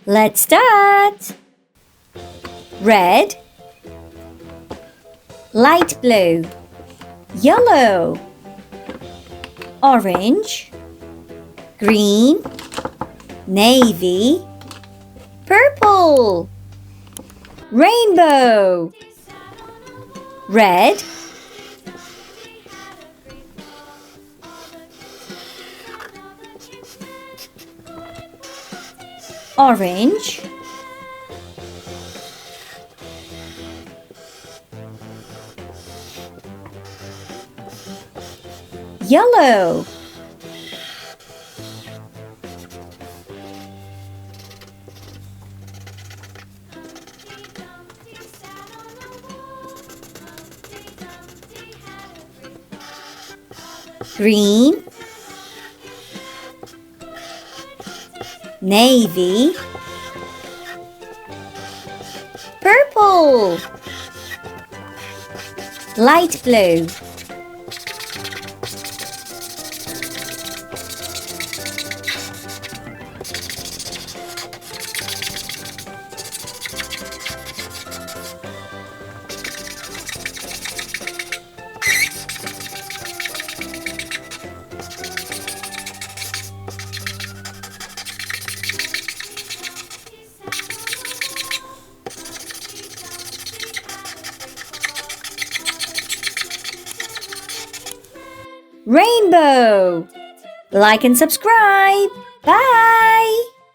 Let's start. Red, light blue, yellow, orange, green, navy, purple, rainbow, red, orange, yellow, green, navy, purple, light blue, rainbow. Like and subscribe. Bye.